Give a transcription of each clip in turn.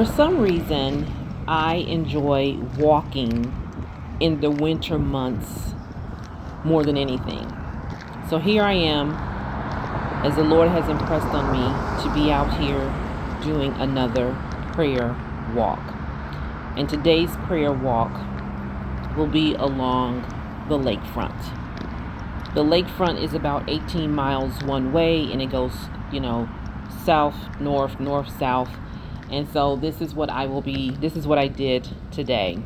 For some reason, I enjoy walking in the winter months more than anything. So here I am, as the Lord has impressed on me to be out here doing another prayer walk. And today's prayer walk will be along the lakefront. The lakefront is about 18 miles one way, and it goes, south, north, south. And so this is what I did today.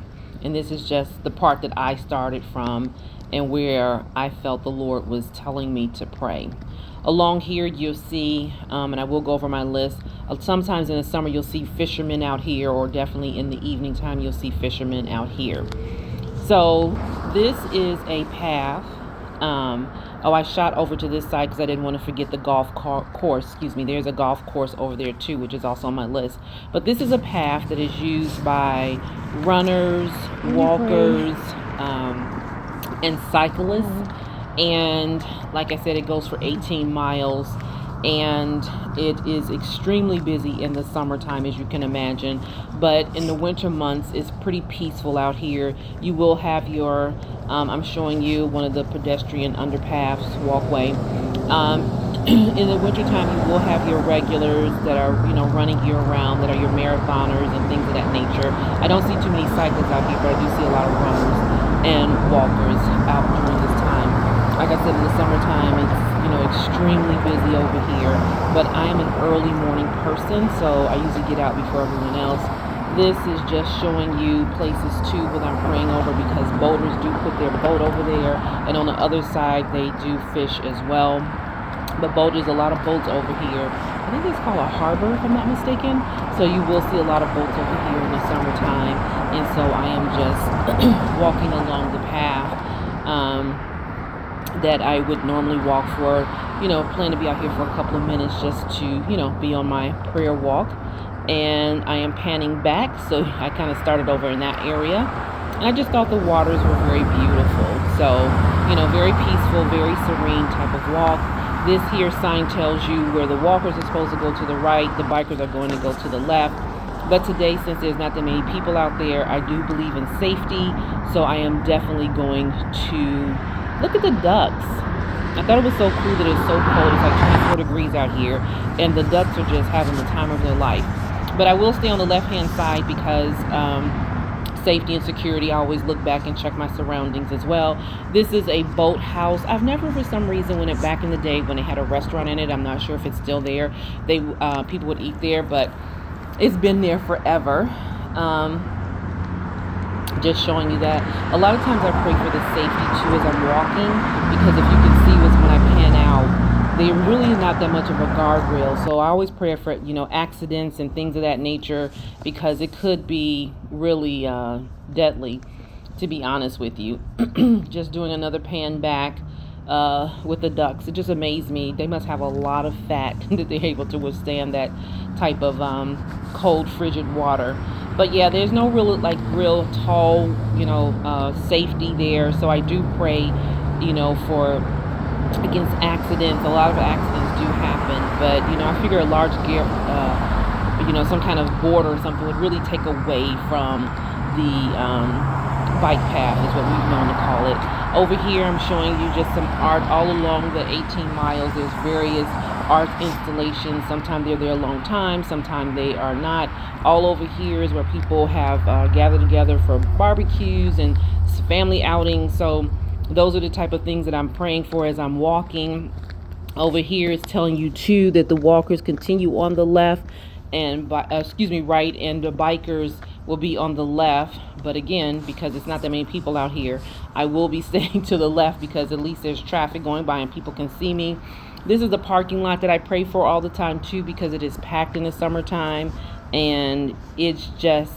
And this is just the part that I started from and where I felt the Lord was telling me to pray. Along here, you'll see, and I will go over my list. Sometimes in the summer, you'll see fishermen out here, or definitely in the evening time, you'll see fishermen out here. So this is a path. I shot over to this side because I didn't want to forget the golf course. There's a golf course over there too, which is also on my list. But this is a path that is used by runners, walkers, and cyclists. And like I said, it goes for 18 miles. And it is extremely busy in the summertime, as you can imagine. But in the winter months, it's pretty peaceful out here. You will have your, I'm showing you one of the pedestrian underpaths, walkway. In the wintertime, you will have your regulars that are, running year-round, that are your marathoners and things of that nature. I don't see too many cyclists out here, but I do see a lot of runners and walkers out during this time. Like I said, in the summertime, it's extremely busy over here, but I am an early morning person, so I usually get out before everyone else. This is just showing you places too that I'm praying over, because boaters do put their boat over there, and on the other side they do fish as well. But there's a lot of boats over here. I think it's called a harbor, if I'm not mistaken. So you will see a lot of boats over here in the summertime, and so I am just walking along the path that I would normally walk for, plan to be out here for a couple of minutes just to, be on my prayer walk. And I am panning back, so I kind of started over in that area. And I just thought the waters were very beautiful. So, very peaceful, very serene type of walk. This here sign tells you where the walkers are supposed to go to the right, the bikers are going to go to the left. But today, since there's not that many people out there, I do believe in safety. So I am definitely going to look at the ducks. I thought it was so cool that it's so cold. It's like 24 degrees out here, and the ducks are just having the time of their life. But I will stay on the left-hand side because safety and security. I always look back and check my surroundings as well. This is a boathouse. I've never, for some reason, when back in the day when they had a restaurant in it, I'm not sure if it's still there. People would eat there, but it's been there forever. Just showing you that. A lot of times I pray for the safety too as I'm walking, because if you can see when I pan out, there really is not that much of a guardrail. So I always pray for, accidents and things of that nature, because it could be really deadly, to be honest with you. Just doing another pan back with the ducks. It just amazed me. They must have a lot of fat that they're able to withstand that type of cold, frigid water. But yeah, there's no real tall, safety there. So I do pray, for against accidents. A lot of accidents do happen, but I figure a large gear, some kind of board or something would really take away from the bike path, is what we've known to call it. Over here, I'm showing you just some art all along the 18 miles. There's various art installations. Sometimes they're there a long time, sometimes they are not. All over here is where people have gathered together for barbecues and family outings. So those are the type of things that I'm praying for as I'm walking. Over here is telling you too that the walkers continue on the left and right, and the bikers will be on the left. But again, because it's not that many people out here, I will be staying to the left, because at least there's traffic going by and people can see me. This is the parking lot that I pray for all the time too, because it is packed in the summertime, and it's just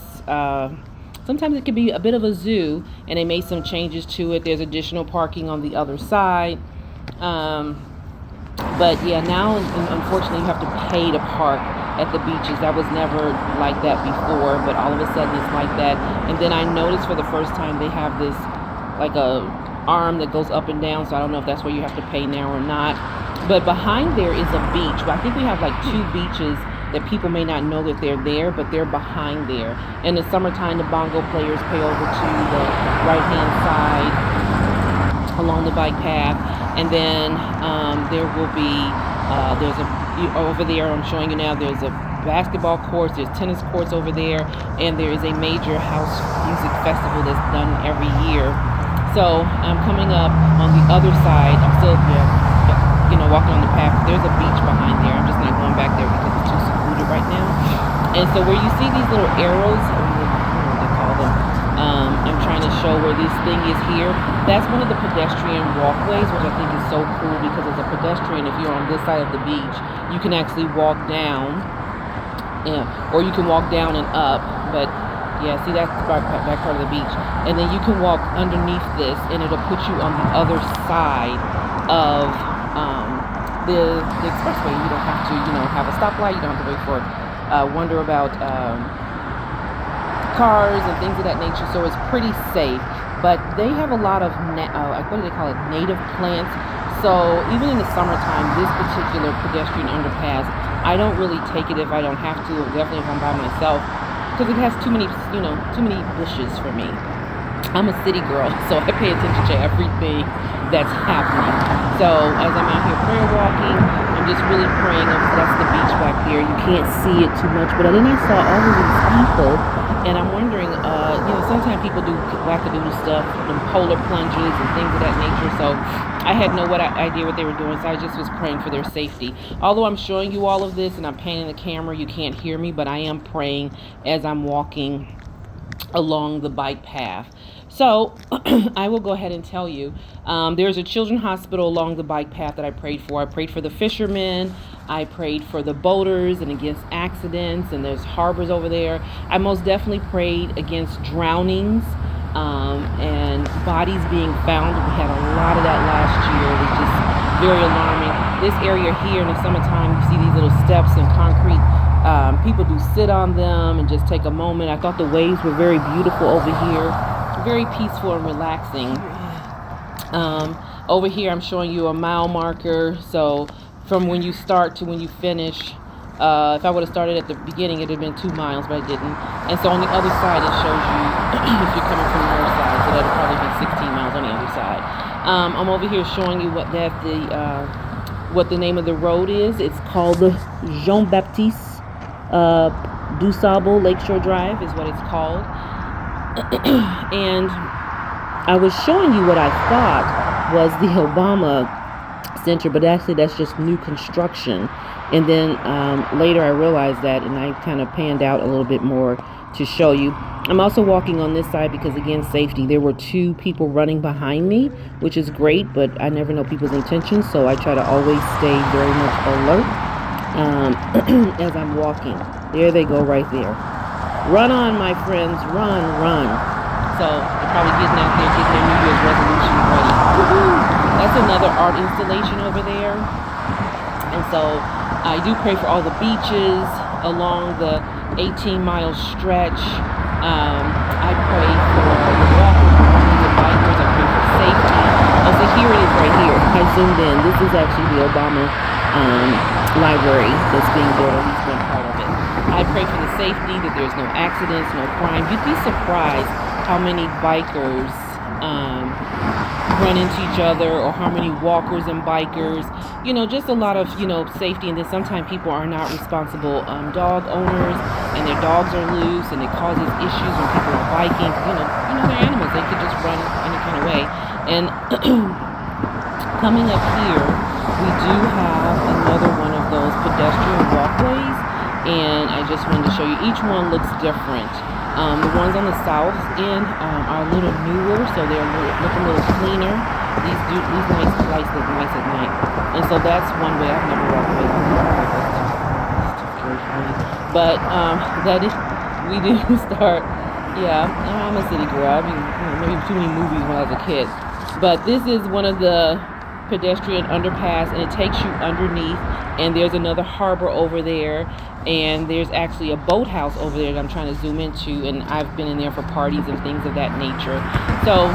sometimes it can be a bit of a zoo, and they made some changes to it. There's additional parking on the other side. But yeah, now unfortunately you have to pay to park at the beaches. That was never like that before, but all of a sudden it's like that. And then I noticed for the first time they have this like a arm that goes up and down, so I don't know if that's where you have to pay now or not. But behind there is a beach. Well, I think we have like two beaches that people may not know that they're there, but they're behind there. In the summertime, the bongo players pay over to the right-hand side along the bike path, and then there will be over there I'm showing you now, there's a basketball courts, there's tennis courts over there, and there is a major house music festival that's done every year. So I'm coming up on the other side. I'm still walking on the path. There's a beach behind there. I'm just not going back there because it's too secluded right now. And so where you see these little arrows, I don't know what they call them, I'm trying to show where this thing is here. That's one of the pedestrian walkways, which I think is so cool, because as a pedestrian, if you're on this side of the beach, you can actually walk down, or you can walk down and up, but yeah, see, that's that part of the beach. And then you can walk underneath this, and it'll put you on the other side of the expressway. You don't have to, have a stoplight. You don't have to wait for, wonder about cars and things of that nature. So it's pretty safe. But they have a lot of, what do they call it, native plants. So even in the summertime, this particular pedestrian underpass, I don't really take it if I don't have to, or definitely if I'm by myself, because it has too many bushes for me. I'm a city girl, so I pay attention to everything that's happening. So as I'm out here prayer walking, I'm just really praying. That's the beach back there. You can't see it too much, but then I saw all of these people, and I'm wondering, sometimes people do wackadoodle stuff, polar plunges and things of that nature. So I had no idea what they were doing, so I just was praying for their safety. Although I'm showing you all of this and I'm panning the camera, you can't hear me, but I am praying as I'm walking along the bike path. So I will go ahead and tell you, there's a children's hospital along the bike path that I prayed for. I prayed for the fishermen. I prayed for the boaters and against accidents, and there's harbors over there. I most definitely prayed against drownings and bodies being found. We had a lot of that last year, which is very alarming. This area here in the summertime, you see these little steps and concrete. People do sit on them and just take a moment. I thought the waves were very beautiful over here, very peaceful and relaxing. Over here I'm showing you a mile marker, so from when you start to when you finish. If I would have started at the beginning, it would have been 2 miles, but I didn't. And so on the other side, it shows you if you're coming from the north side, so that would probably be 16 miles on the other side. I'm over here showing you what the name of the road is. It's called Jean-Baptiste du Sable Lakeshore Drive is what it's called. And I was showing you what I thought was the Obama Center, but actually that's just new construction. And then later I realized that, and I kind of panned out a little bit more to show you. I'm also walking on this side because, again, safety. There were 2 people running behind me, which is great, but I never know people's intentions, so I try to always stay very much alert as I'm walking. There they go right there. Run on, my friends. Run, run. So they're probably getting out there, getting their New Year's resolution ready. Woo-hoo! That's another art installation over there. And so I do pray for all the beaches along the 18-mile stretch. I pray for the walkers, the bikers. I pray for safety. Oh, so here it is right here. I zoomed in. This is actually the Obama library that's being built, or at least one part of it. I pray for the safety, that there's no accidents, no crime. You'd be surprised how many bikers run into each other, or how many walkers and bikers, just a lot of, safety. And then sometimes people are not responsible dog owners, and their dogs are loose, and it causes issues when people are biking. They're animals. They could just run any kind of way. And coming up here, we do have another one of those pedestrian walkways, and I just wanted to show you. Each one looks different. The ones on the south end are a little newer, so they're looking a little cleaner. These nice lights look nice at night. And so that's one way. I've never walked away from it. But we do start, I'm a city girl. I mean, maybe too many movies when I was a kid. But this is one of the pedestrian underpass, and it takes you underneath, and there's another harbor over there, and there's actually a boathouse over there that I'm trying to zoom into, and I've been in there for parties and things of that nature. So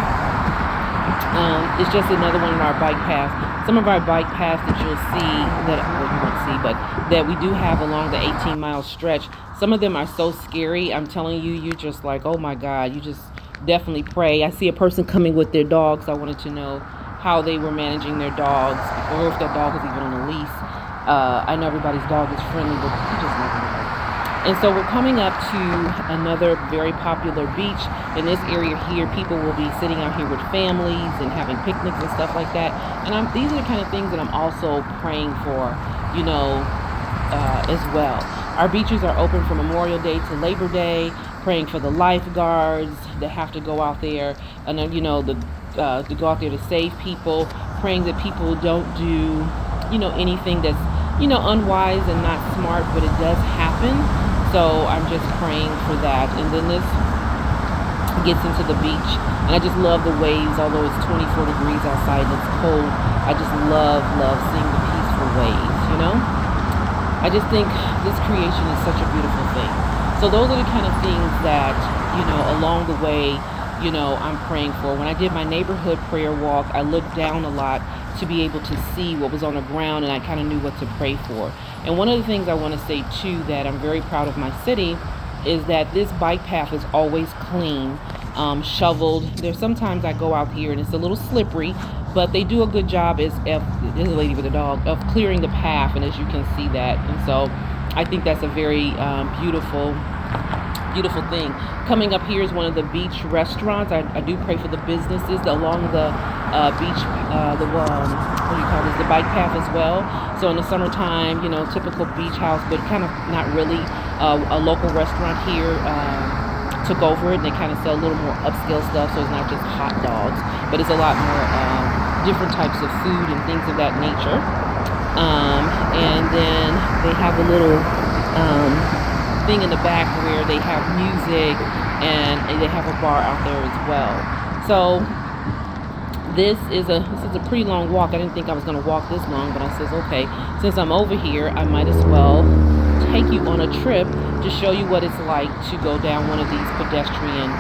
it's just another one of our bike paths. Some of our bike paths that you'll see, that you won't see crazy, but that we do have along the 18-mile stretch. Some of them are so scary. I'm telling you, you just like, oh my God, you just definitely pray. I see a person coming with their dogs. I wanted to know how they were managing their dogs, or if their dog was even on a leash. I know everybody's dog is friendly, but you just never know. And so we're coming up to another very popular beach. In this area here, people will be sitting out here with families and having picnics and stuff like that. And these are the kind of things that I'm also praying for, as well. Our beaches are open from Memorial Day to Labor Day, praying for the lifeguards that have to go out there, and to go out there to save people, praying that people don't do, anything that's, unwise and not smart, but it does happen. So I'm just praying for that. And then this gets into the beach, and I just love the waves. Although it's 24 degrees outside and it's cold, I just love seeing the peaceful waves. I just think this creation is such a beautiful thing. So those are the kind of things that, along the way, I'm praying for. When I did my neighborhood prayer walk, I looked down a lot to be able to see what was on the ground, and I kind of knew what to pray for. And one of the things I want to say too, that I'm very proud of my city, is that this bike path is always clean, shoveled. There's sometimes I go out here and it's a little slippery, but they do a good job, there's a lady with a dog, of clearing the path, and as you can see that. And so I think that's a very beautiful thing. Coming up here is one of the beach restaurants. I do pray for the businesses along the beach, the bike path as well. So in the summertime, typical beach house, but kind of not really. A local restaurant here took over it, and they kind of sell a little more upscale stuff, so it's not just hot dogs, but it's a lot more different types of food and things of that nature. And then they have a little thing in the back where they have music, and they have a bar out there as well. So this is a pretty long walk. I didn't think I was going to walk this long, but I says, okay, since I'm over here, I might as well take you on a trip to show you what it's like to go down one of these pedestrian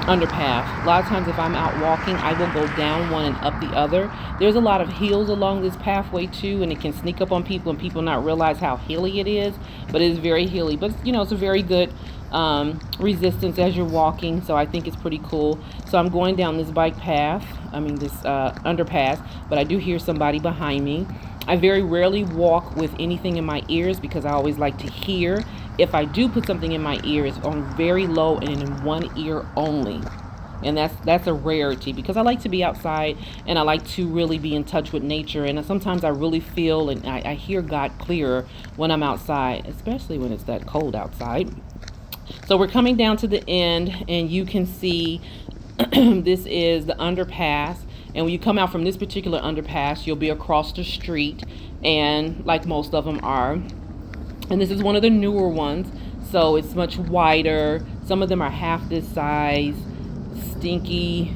underpath. A lot of times if I'm out walking, I will go down one and up the other. There's a lot of hills along this pathway too, and it can sneak up on people and people not realize how hilly it is, but it is very hilly. But it's a very good resistance as you're walking, so I think it's pretty cool. So I'm going down this this underpass, but I do hear somebody behind me. I very rarely walk with anything in my ears because I always like to hear. If I do put something in my ear, it's on very low and in one ear only. And that's a rarity because I like to be outside and I like to really be in touch with nature. And sometimes I really feel and I hear God clearer when I'm outside, especially when it's that cold outside. So we're coming down to the end, and you can see this is the underpass. And when you come out from this particular underpass, you'll be across the street, and like most of them are. And this is one of the newer ones, so it's much wider. Some of them are half this size, stinky,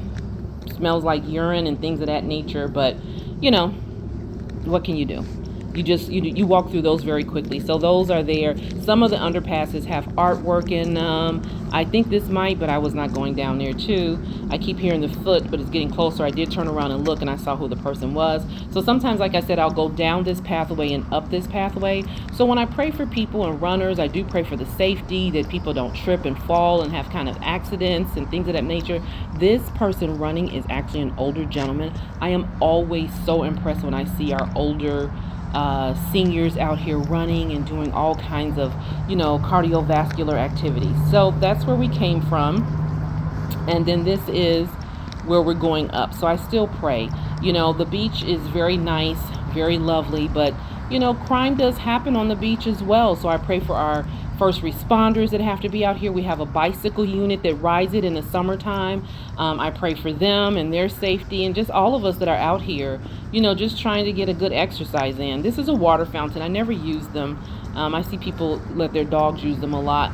smells like urine and things of that nature. But what can you do? You walk through those very quickly. So those are there. Some of the underpasses have artwork in them. I think this might, but I was not going down there too. I keep hearing the foot, but it's getting closer. I did turn around and look, and I saw who the person was. So sometimes, like I said, I'll go down this pathway and up this pathway. So when I pray for people and runners, I do pray for the safety, that people don't trip and fall and have kind of accidents and things of that nature. This person running is actually an older gentleman. I am always so impressed when I see our older seniors out here running and doing all kinds of, cardiovascular activities. So that's where we came from. And then this is where we're going up. So I still pray. The beach is very nice, very lovely, but, crime does happen on the beach as well. So I pray for our first responders that have to be out here. We have a bicycle unit that rides it in the summertime. I pray for them and their safety, and just all of us that are out here, just trying to get a good exercise in. This is a water fountain. I never use them. I see people let their dogs use them a lot.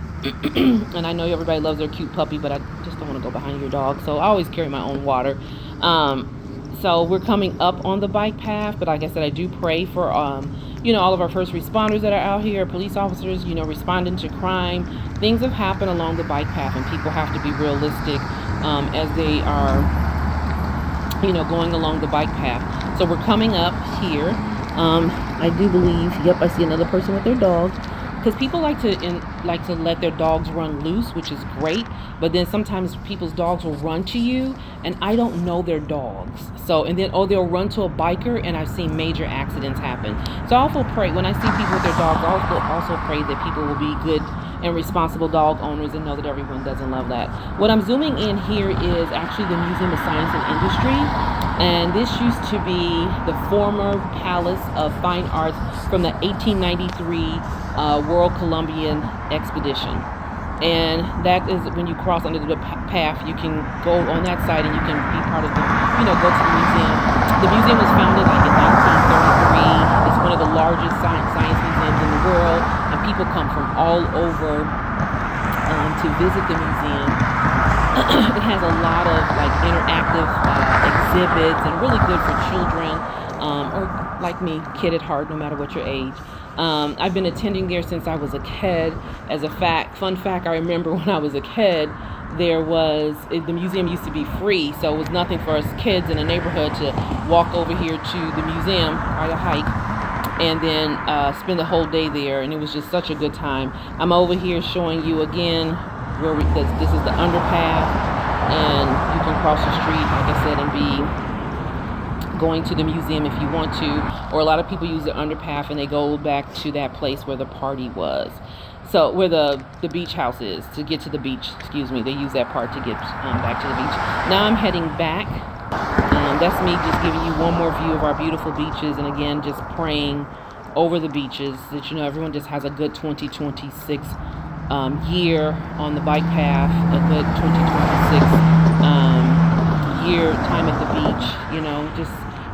And I know everybody loves their cute puppy, but I just don't want to go behind your dog. So I always carry my own water. So we're coming up on the bike path, but like I said, I do pray for all of our first responders that are out here, police officers, responding to crime. Things have happened along the bike path, and people have to be realistic as they are, going along the bike path. So we're coming up here. I do believe, yep, I see another person with their dog. Because people like to let their dogs run loose, which is great. But then sometimes people's dogs will run to you, and I don't know their dogs. So, and then, they'll run to a biker, and I've seen major accidents happen. So I also pray, when I see people with their dogs, I also pray that people will be good and responsible dog owners and know that everyone doesn't love that. What I'm zooming in here is actually the Museum of Science and Industry. And this used to be the former Palace of Fine Arts from the 1893 World Columbian Expedition. And that is when you cross under the path, you can go on that side and you can be part of the, go to the museum. The museum was founded like in 1933. It's one of the largest science museums in the world, and people come from all over to visit the museum. It has a lot of like interactive exhibits and really good for children, or like me, kid at heart, no matter what your age. I've been attending there since I was a kid. As a fun fact, I remember when I was a kid, the museum used to be free, so it was nothing for us kids in the neighborhood to walk over here to the museum, quite a hike, and then spend the whole day there, and it was just such a good time. I'm over here showing you again where this is the underpass, and you can cross the street, like I said, and be going to the museum if you want to, or a lot of people use the underpass and they go back to that place where the party was. So where the beach house is, to get to the beach, they use that part to get back to the beach. Now I'm heading back. That's me just giving you one more view of our beautiful beaches, and again, just praying over the beaches that everyone just has a good 2026 year on the bike path, a good 2026 year time at the beach, just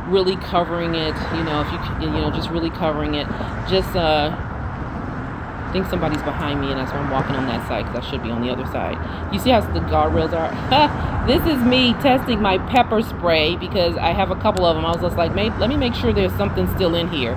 really covering it, if you just really covering it. Just I think somebody's behind me, and that's why I'm walking on that side, because I should be on the other side. You see how the guardrails are? This is me testing my pepper spray, because I have a couple of them. I was just like, let me make sure there's something still in here.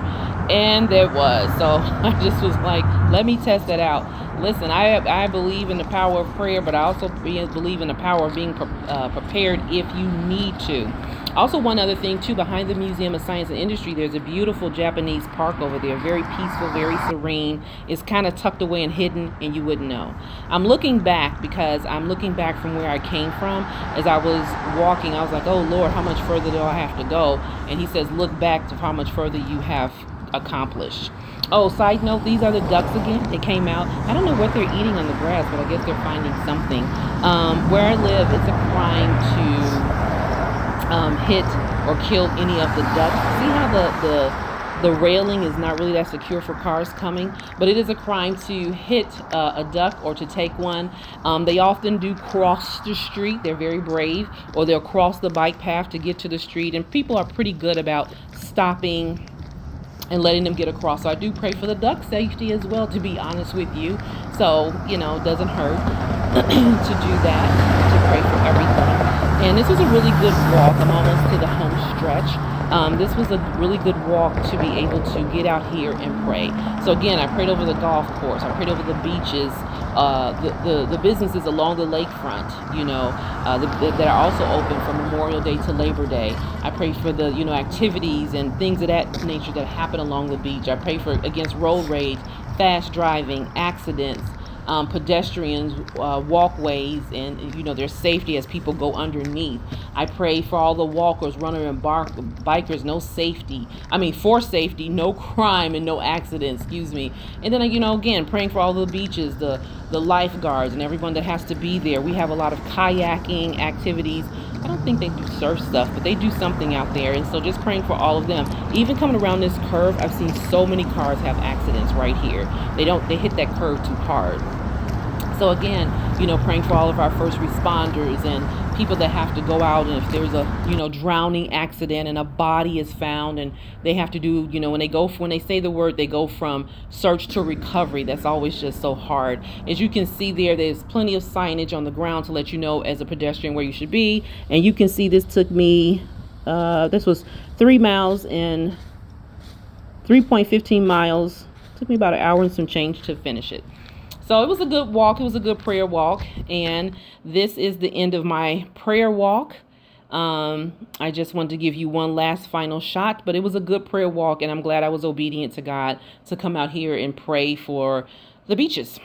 And there was. So I just was like, let me test it out. Listen, I believe in the power of prayer, but I also believe in the power of being prepared if you need to. Also, one other thing, too, behind the Museum of Science and Industry, there's a beautiful Japanese park over there. Very peaceful, very serene. It's kind of tucked away and hidden, and you wouldn't know. I'm looking back, because I'm looking back from where I came from. As I was walking, I was like, oh, Lord, how much further do I have to go? And he says, look back to how much further you have accomplished. Oh, side note, these are the ducks again. They came out. I don't know what they're eating on the grass, but I guess they're finding something. Where I live, it's a crime to hit or kill any of the ducks. See how the railing is not really that secure for cars coming, but it is a crime to hit a duck or to take one. They often do cross the street. They're very brave, or they'll cross the bike path to get to the street, and people are pretty good about stopping and letting them get across. So I do pray for the duck safety as well, to be honest with you. So, it doesn't hurt to do that, to pray for everything. And this was a really good walk. I'm almost to the home stretch. This was a really good walk to be able to get out here and pray. So again, I prayed over the golf course. I prayed over the beaches, the businesses along the lakefront, that are also open from Memorial Day to Labor Day. I pray for the, activities and things of that nature that happen along the beach. I pray against road rage, fast driving, accidents, pedestrians, walkways, and their safety as people go underneath. I pray for all the walkers, runners, and bikers, for safety, no crime and no accidents, And then, again, praying for all the beaches, the lifeguards, and everyone that has to be there. We have a lot of kayaking activities. I don't think they do surf stuff, but they do something out there. And so just praying for all of them. Even coming around this curve, I've seen so many cars have accidents right here. They hit that curve too hard. So again, praying for all of our first responders and people that have to go out, and if there's a, drowning accident and a body is found, and they have to do, when they say the word, they go from search to recovery. That's always just so hard. As you can see there's plenty of signage on the ground to let you know as a pedestrian where you should be. And you can see this took me, this was 3 miles and 3.15 miles. Took me about an hour and some change to finish it. So it was a good walk. It was a good prayer walk. And this is the end of my prayer walk. I just wanted to give you one last final shot, but it was a good prayer walk, and I'm glad I was obedient to God to come out here and pray for the beaches.